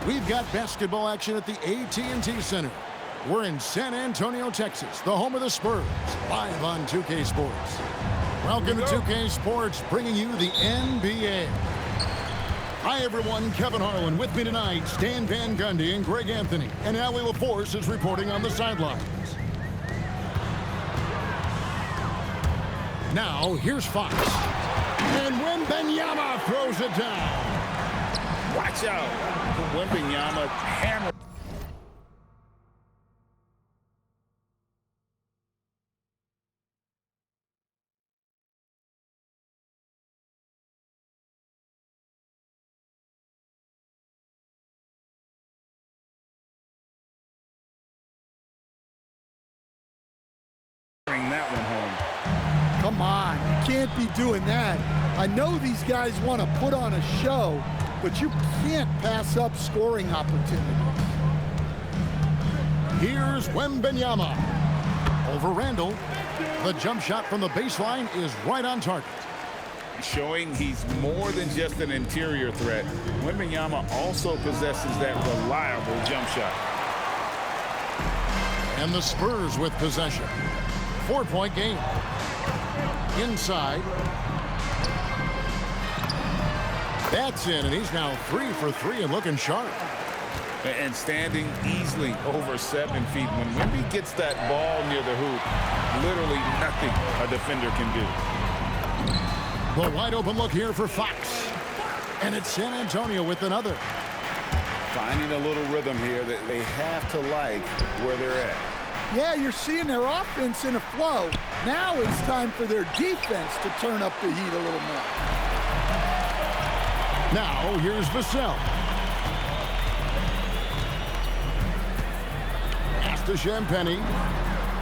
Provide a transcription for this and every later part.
We've got basketball action at the AT&T Center. We're in San Antonio, Texas, the home of the Spurs, live on 2K Sports. Welcome to 2K Sports, bringing you the NBA. Hi, everyone. Kevin Harlan with me tonight. Stan Van Gundy and Greg Anthony. And Allie LaForce is reporting on the sidelines. Now, here's Fox. And Wembanyama throws it down. Watch out. Wembanyama hammer. Bring that one home. Come on, you can't be doing that. I know these guys want to put on a show, but you can't pass up scoring opportunities. Here's Wembanyama. Over Randall. The jump shot from the baseline is right on target. Showing he's more than just an interior threat. Wembanyama also possesses that reliable jump shot. And the Spurs with possession. 4-point game. Inside. That's in, and he's now 3 for 3 and looking sharp. And standing easily over 7 feet. When Wemby gets that ball near the hoop, literally nothing a defender can do. The wide open look here for Fox. And it's San Antonio with another. Finding a little rhythm here that they have to like where they're at. Yeah, you're seeing their offense in a flow. Now it's time for their defense to turn up the heat a little more. Now, here's Vassell. Pass to Champagnie.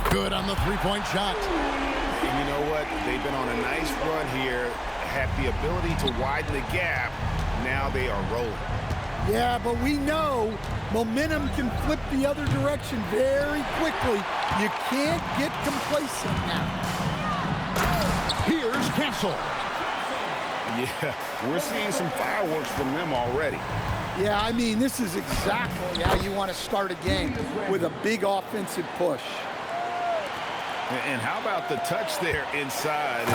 Good on the three-point shot. And you know what? They've been on a nice run here, have the ability to widen the gap. Now they are rolling. Yeah, but we know momentum can flip the other direction very quickly. You can't get complacent now. Here's Castle. Yeah, we're seeing some fireworks from them already. Yeah, I mean, this is exactly how you want to start a game, with a big offensive push. And how about the touch there inside?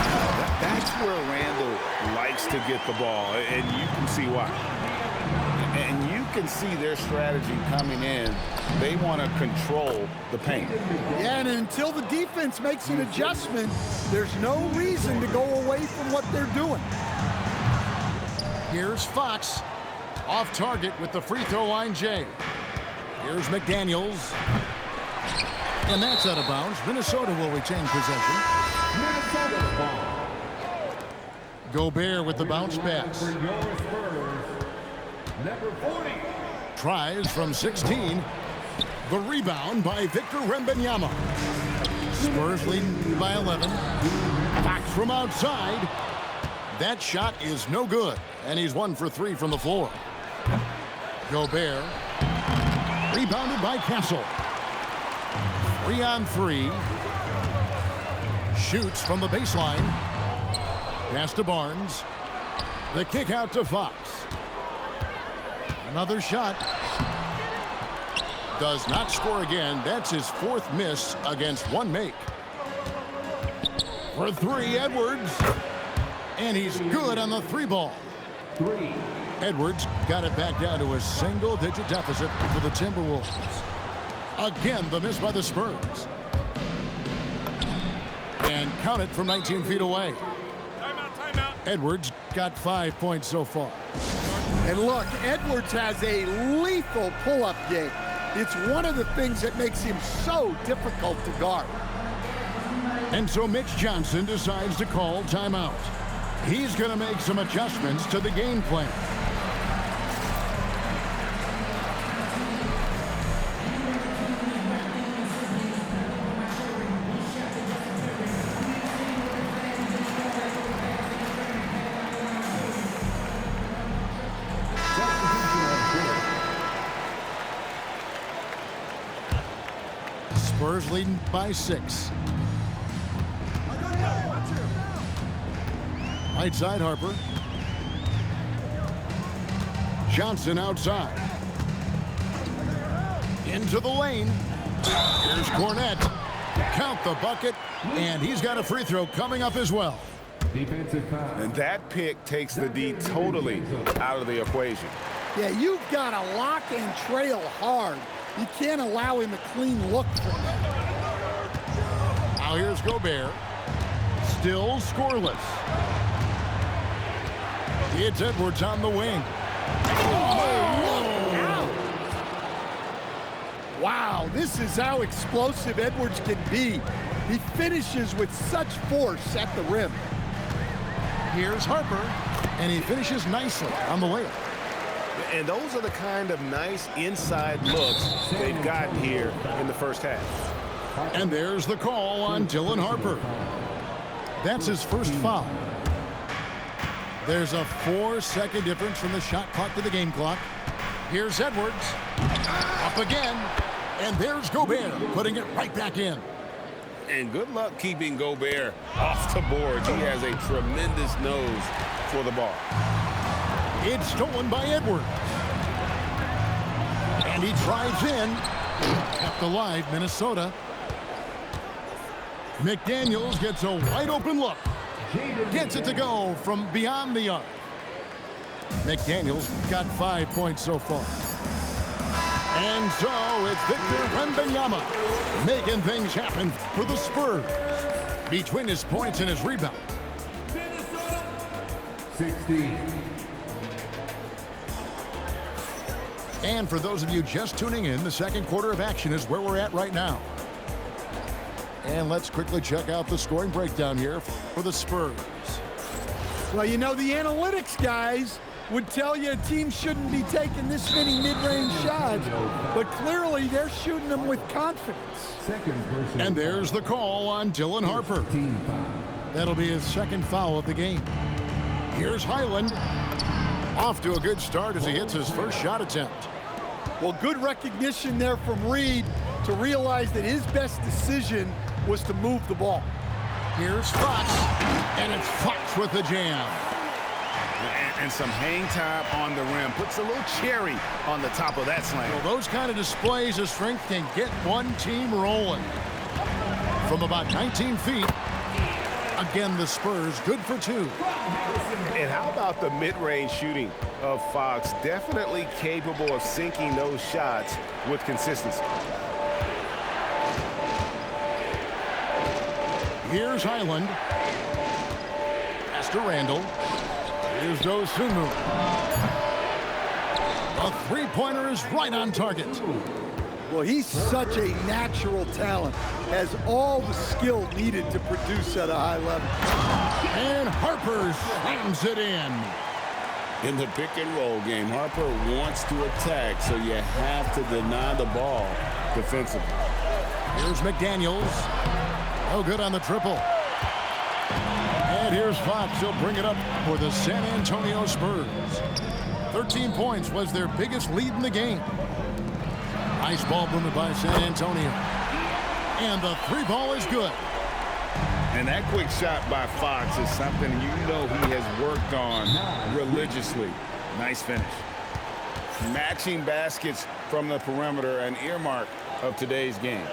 That's where Randall likes to get the ball, and you can see why. And you can see their strategy coming in. They want to control the paint. Yeah, and until the defense makes an adjustment, there's no reason to go away from what they're doing. Here's Fox. Off target with the free throw line, Jay. Here's McDaniels. And that's out of bounds. Minnesota will retain possession. Gobert with the bounce pass. Tries from 16. The rebound by Victor Wembanyama. Spurs leading by 11. Fox from outside. That shot is no good, and he's 1 for 3 from the floor. Gobert. Rebounded by Castle. 3 on 3. Shoots from the baseline. Pass to Barnes. The kick out to Fox. Another shot. Does not score again. That's his 4th miss against 1 make. For 3, Edwards. And he's good on the 3 ball. Edwards got it back down to a single-digit deficit for the Timberwolves. Again, the miss by the Spurs. And count it from 19 feet away. Timeout. Edwards got 5 points so far. And look, Edwards has a lethal pull-up game. It's one of the things that makes him so difficult to guard. And so Mitch Johnson decides to call timeout. He's going to make some adjustments to the game plan. Spurs leading by 6. Right side, Harper. Johnson outside. Into the lane. Here's Cornette. Count the bucket, and he's got a free throw coming up as well. Defensive foul. And that pick takes the D totally out of the equation. Yeah, you've got to lock and trail hard. You can't allow him a clean look from that. Now here's Gobert. Still scoreless. It's Edwards on the wing. Wow, this is how explosive Edwards can be. He finishes with such force at the rim. Here's Harper, and he finishes nicely on the layup. And those are the kind of nice inside looks they've gotten here in the first half. And there's the call on Dylan Harper. That's his first foul. There's a 4-second difference from the shot clock to the game clock. Here's Edwards. Up again. And there's Gobert putting it right back in. And good luck keeping Gobert off the board. He has a tremendous nose for the ball. It's stolen by Edwards. And he drives in. Kept alive, Minnesota. McDaniels gets a wide open look. Gets it to go from beyond the arc. McDaniels got 5 points so far. And so it's Victor Wembanyama making things happen for the Spurs. Between his points and his rebound. 16. And for those of you just tuning in, the second quarter of action is where we're at right now. And let's quickly check out the scoring breakdown here for the Spurs. Well, you know, the analytics guys would tell you a team shouldn't be taking this many mid-range shots, but clearly they're shooting them with confidence. And there's the call on Dylan Harper. That'll be his second foul of the game. Here's Highland. Off to a good start as he hits his first shot attempt. Well, good recognition there from Reed to realize that his best decision was to move the ball. Here's Fox, and it's Fox with the jam. And some hang time on the rim. Puts a little cherry on the top of that slam. Well, those kind of displays of strength can get one team rolling. From about 19 feet, again, the Spurs good for 2. And how about the mid-range shooting of Fox? Definitely capable of sinking those shots with consistency. Here's Highland. Pass to Randall. Here's Dosunmu. A three-pointer is right on target. Well, he's such a natural talent, has all the skill needed to produce at a high level. And Harper slams it in. In the pick and roll game, Harper wants to attack, so you have to deny the ball defensively. Here's McDaniels. No good on the triple. And here's Fox. He'll bring it up for the San Antonio Spurs. 13 points was their biggest lead in the game. Nice ball movement by San Antonio. And the three ball is good. And that quick shot by Fox is something you know he has worked on religiously. Nice finish. Matching baskets from the perimeter, an earmark of today's game.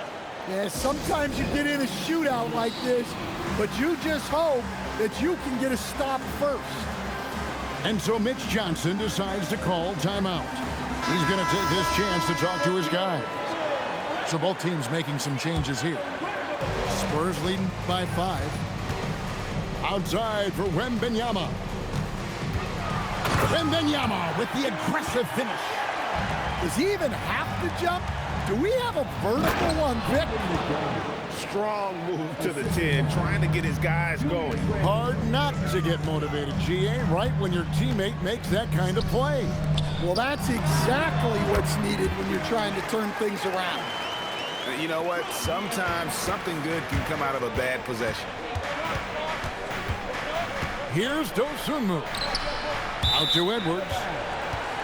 Yeah, sometimes you get in a shootout like this, but you just hope that you can get a stop first. And so Mitch Johnson decides to call timeout. He's going to take this chance to talk to his guys. So both teams making some changes here. Spurs leading by 5. Outside for Wembanyama. Wembanyama with the aggressive finish. Does he even have to jump? Do we have a vertical on Vic? Strong move to the 10, trying to get his guys going. Hard not to get motivated, GA, right when your teammate makes that kind of play. Well, that's exactly what's needed when you're trying to turn things around. You know what? Sometimes something good can come out of a bad possession. Here's Dosunmu. Out to Edwards.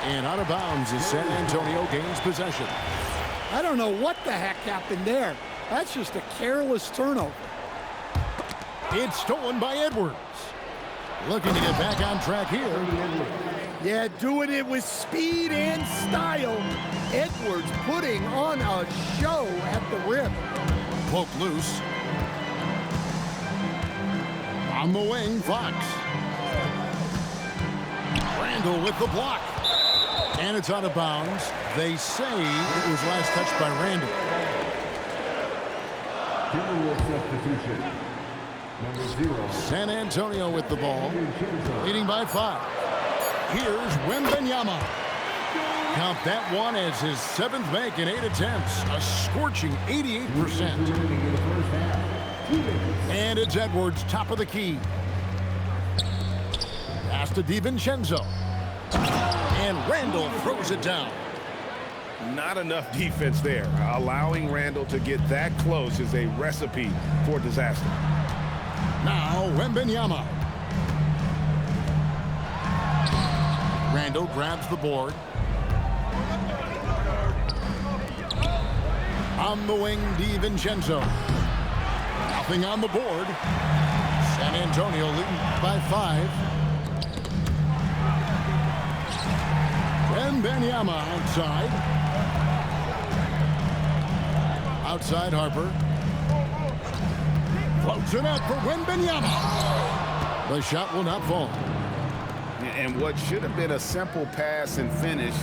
And out of bounds as San Antonio gains possession. I don't know what the heck happened there. That's just a careless turnover. It's stolen by Edwards. Looking to get back on track here. Yeah, doing it with speed and style. Edwards putting on a show at the rim. Poke loose. On the wing, Fox. Randall with the block. And it's out of bounds. They say it was last touched by Randall. Substitution. Number 0. San Antonio with the ball. Leading by 5. Here's Wembanyama. Count that one as his 7th make in 8 attempts. A scorching 88%. And it's Edwards, top of the key. Pass to DiVincenzo. And Randall throws it down. Not enough defense there. Allowing Randall to get that close is a recipe for disaster. Now Wembanyama. Randall grabs the board. On the wing, DiVincenzo. Nothing on the board. San Antonio leading by 5. Wembanyama outside. Outside Harper. Floats it up for Wembanyama. The shot will not fall. And what should have been a simple pass and finish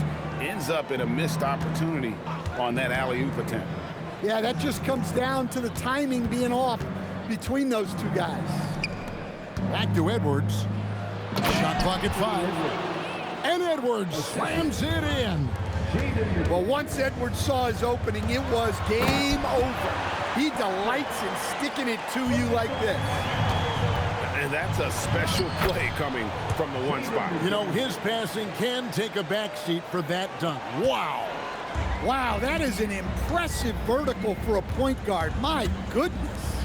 ends up in a missed opportunity on that alley-oop attempt. Yeah, that just comes down to the timing being off between those two guys. Back to Edwards. Shot clock at 5. And Edwards slams it in. Well, once Edwards saw his opening, it was game over. He delights in sticking it to you like this. And that's a special play coming from the one spot. You know, his passing can take a backseat for that dunk. Wow. Wow, that is an impressive vertical for a point guard. My goodness.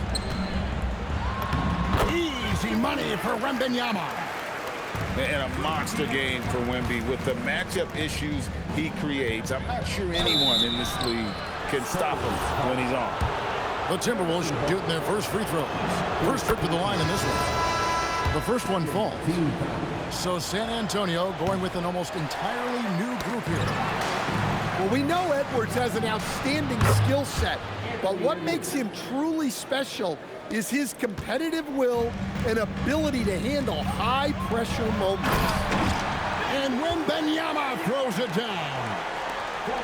Easy money for Wembanyama. And a monster game for Wemby with the matchup issues he creates. I'm not sure anyone in this league can stop him when he's on. The Timberwolves shooting their first free throws. First trip to the line in this one. The first one falls. So San Antonio going with an almost entirely new group here. Well, we know Edwards has an outstanding skill set, but what makes him truly special is his competitive will and ability to handle high-pressure moments. And Wembanyama throws it down.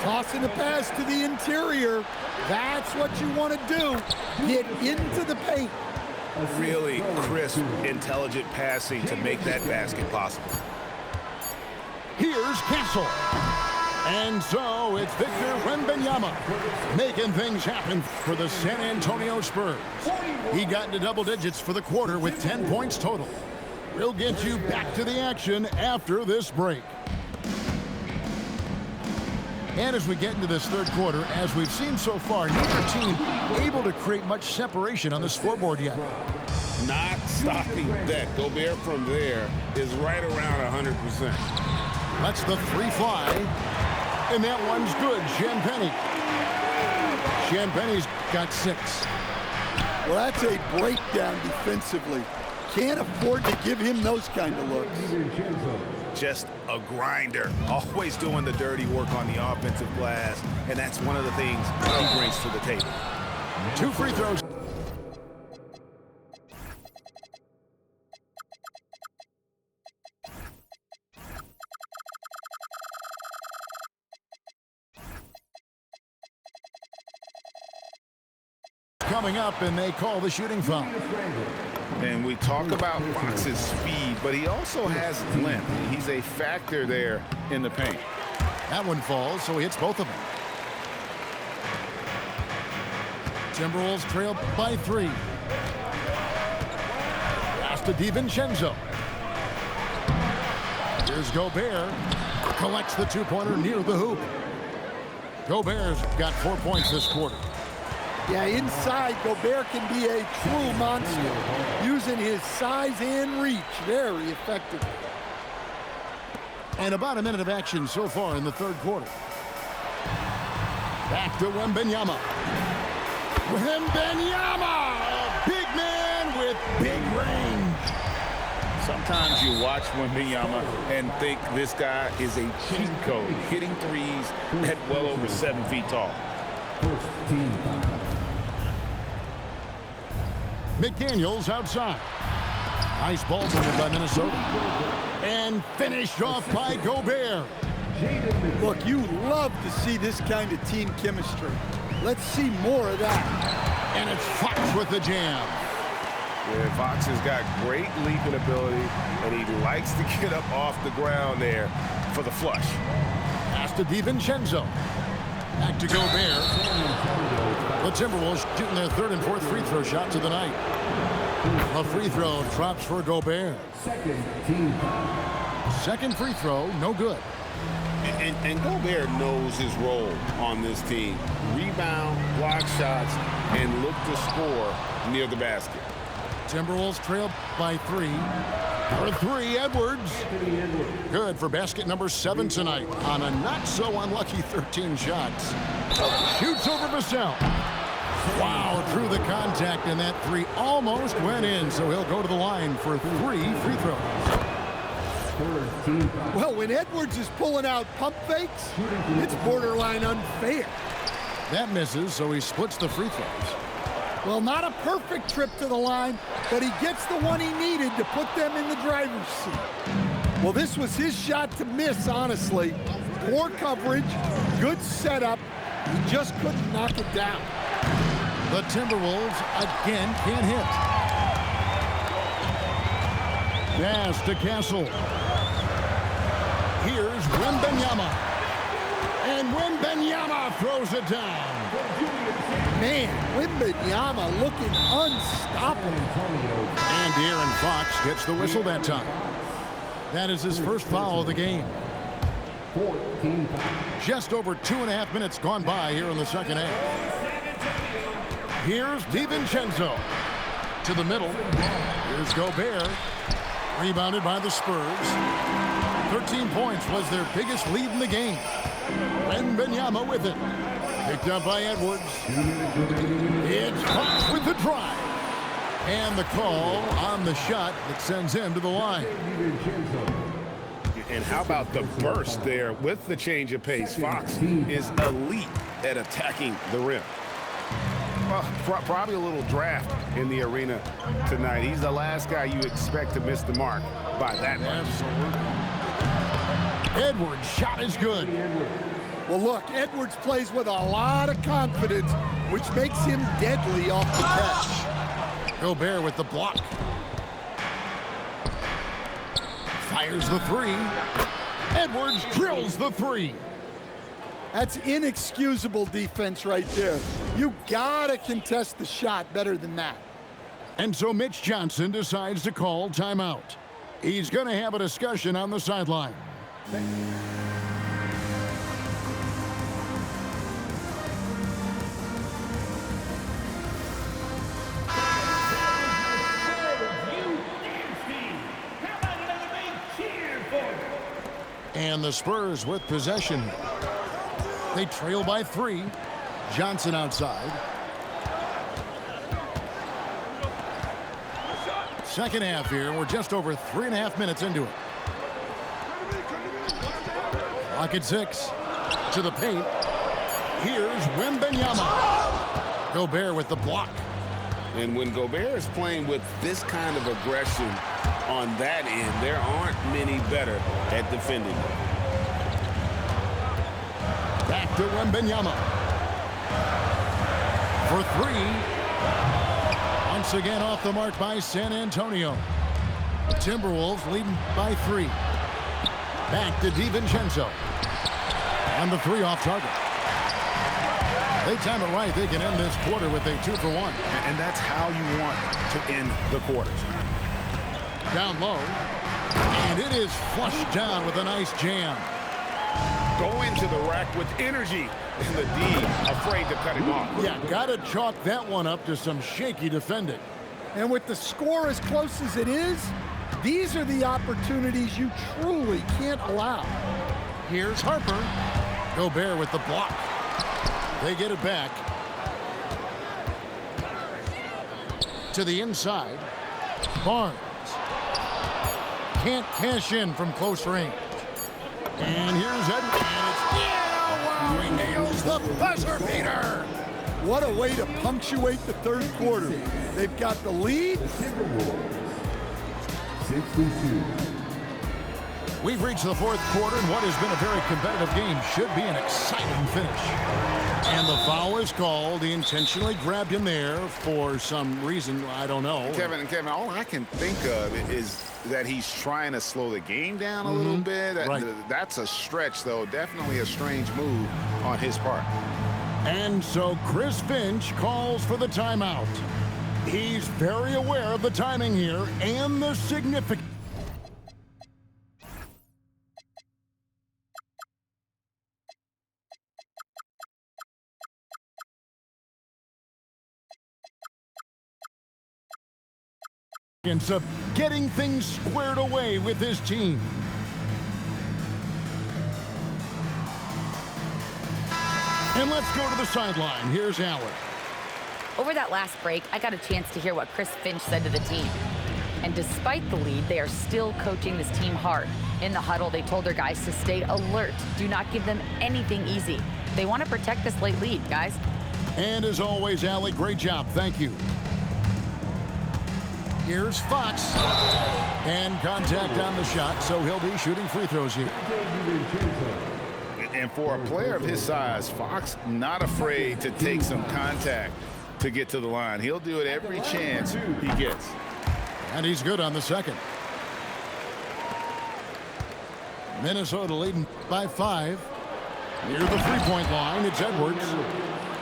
Tossing the pass to the interior. That's what you want to do. Get into the paint. Really crisp, intelligent passing to make that basket possible. Here's Castle. And so it's Victor Wembanyama making things happen for the San Antonio Spurs. He got into double digits for the quarter with 10 points total. We'll get you back to the action after this break. And as we get into this third quarter, as we've seen so far, neither team able to create much separation on the scoreboard yet. Not stopping that. Gobert from there is right around 100%. That's the 3 fly. And that one's good. Champagnie. Champagnie's got 6. Well, that's a breakdown defensively. Can't afford to give him those kind of looks. Just a grinder. Always doing the dirty work on the offensive glass. And that's one of the things he brings to the table. 2 free throws. Coming up, and they call the shooting foul. And we talk about Fox's speed, but he also has length. He's a factor there in the paint. That one falls, so he hits both of them. Timberwolves trail by 3. Pass to DiVincenzo. Here's Gobert. Collects the 2-pointer near the hoop. Gobert's got 4 points this quarter. Yeah, inside, Gobert can be a true monster, using his size and reach very effectively. And about a minute of action so far in the third quarter. Back to Wembanyama. Wembanyama! A big man with big range. Sometimes you watch Wembanyama and think this guy is a cheat code, hitting threes at well over 7 feet tall. First team foul. McDaniels outside. Nice ball movement by Minnesota. And finished off by Gobert. Look, you love to see this kind of team chemistry. Let's see more of that. And it's Fox with the jam. Yeah, Fox has got great leaping ability, and he likes to get up off the ground there for the flush. Pass to DiVincenzo. Back to Gobert. The Timberwolves shooting their third and fourth free throw shots of the night. A free throw drops for Gobert. Second team foul. Second free throw, no good. And Gobert knows his role on this team. Rebound, block shots, and look to score near the basket. Timberwolves trail by 3. For 3, Edwards. Good for basket number 7 tonight on a not-so-unlucky 13 shots. Shoots over Vassell. Wow, through the contact, and that 3 almost went in, so he'll go to the line for 3 free throws. Third team foul. Well, when Edwards is pulling out pump fakes, it's borderline unfair. That misses, so he splits the free throws. Well, not a perfect trip to the line, but he gets the one he needed to put them in the driver's seat. Well, this was his shot to miss, honestly. Poor coverage, good setup. He just couldn't knock it down. The Timberwolves again can't hit. Pass to Castle. Here's Wembanyama. And Wembanyama throws it down. Man, Wembanyama looking unstoppable. And De'Aaron Fox gets the whistle that time. That is his first foul of the game. 14 foul. Just over 2.5 minutes gone by here in the second half. Here's DiVincenzo to the middle. Here's Gobert. Rebounded by the Spurs. 13 points was their biggest lead in the game. Wembanyama with it. Picked up by Edwards. It's Fox with the drive. And the call on the shot that sends him to the line. And how about the burst there with the change of pace? Fox is elite at attacking the rim. Well, probably a little draft in the arena tonight. He's the last guy you expect to miss the mark by that much. Absolutely. Edwards' shot is good. Well, look, Edwards plays with a lot of confidence, which makes him deadly off the catch. Gobert with the block. Fires the 3. Edwards drills the 3. That's inexcusable defense right there. You gotta contest the shot better than that. And so Mitch Johnson decides to call timeout. He's going to have a discussion on the sideline. And the Spurs with possession. They trail by 3. Johnson outside. Second half here. We're just over 3.5 minutes into it. Clock at 6. To the paint. Here's Wembanyama. Gobert with the block. And when Gobert is playing with this kind of aggression on that end, there aren't many better at defending. Back to Wembanyama. For 3. Once again off the mark by San Antonio. The Timberwolves leading by 3. Back to DiVincenzo. And the 3 off target. They time it right. They can end this quarter with a 2-for-1. And that's how you want to end the quarters. Down low. And it is flushed down with a nice jam. Go into the rack with energy. And the D afraid to cut him off. Yeah, got to chalk that one up to some shaky defending. And with the score as close as it is, these are the opportunities you truly can't allow. Here's Harper. Gobert with the block. They get it back. To the inside. Barnes. can't cash in from close range. And here's Edwards. Wow, he nails the buzzer beater. What a way to punctuate the third quarter. They've got the lead. Timberwolves 62. We've reached the fourth quarter, and what has been a very competitive game should be an exciting finish. And the foul is called. He intentionally grabbed him there for some reason. I don't know. Kevin, all I can think of is that he's trying to slow the game down a little bit. That's a stretch, though. Definitely a strange move on his part. And so Chris Finch calls for the timeout. He's very aware of the timing here and the significance. Of getting things squared away with his team. And let's go to the sideline. Here's Allen. Over that last break, I got a chance to hear what Chris Finch said to the team. And despite the lead, they are still coaching this team hard. In the huddle, they told their guys to stay alert. Do not give them anything easy. They want to protect this late lead, guys. And as always, Allie, great job. Thank you. Here's Fox. And contact on the shot, so he'll be shooting free throws here. And for a player of his size, Fox not afraid to take some contact to get to the line. He'll do it every chance he gets. And he's good on the second. Minnesota leading by 5. Near the three-point line, it's Edwards.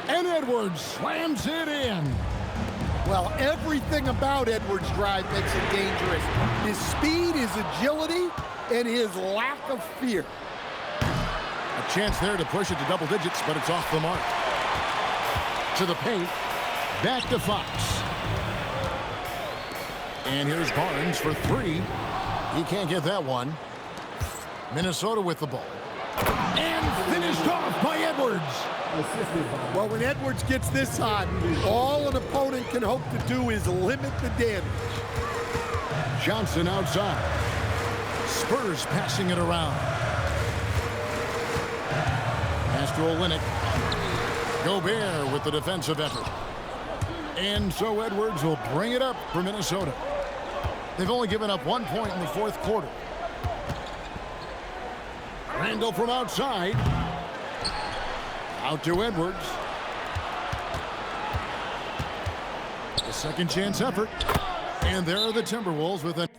And Edwards slams it in. Well, everything about Edwards' drive makes it dangerous. His speed, his agility, and his lack of fear. A chance there to push it to double digits, but it's off the mark. To the paint. Back to Fox. And here's Barnes for 3. He can't get that one. Minnesota with the ball. And finished off by Edwards. Well, when Edwards gets this hot, all an opponent can hope to do is limit the damage. Johnson outside. Spurs passing it around. Pass to Olynyk. Gobert with the defensive effort. And so Edwards will bring it up for Minnesota. They've only given up 1 point in the fourth quarter. Randall from outside. Out to Edwards. The second chance effort. And there are the Timberwolves with a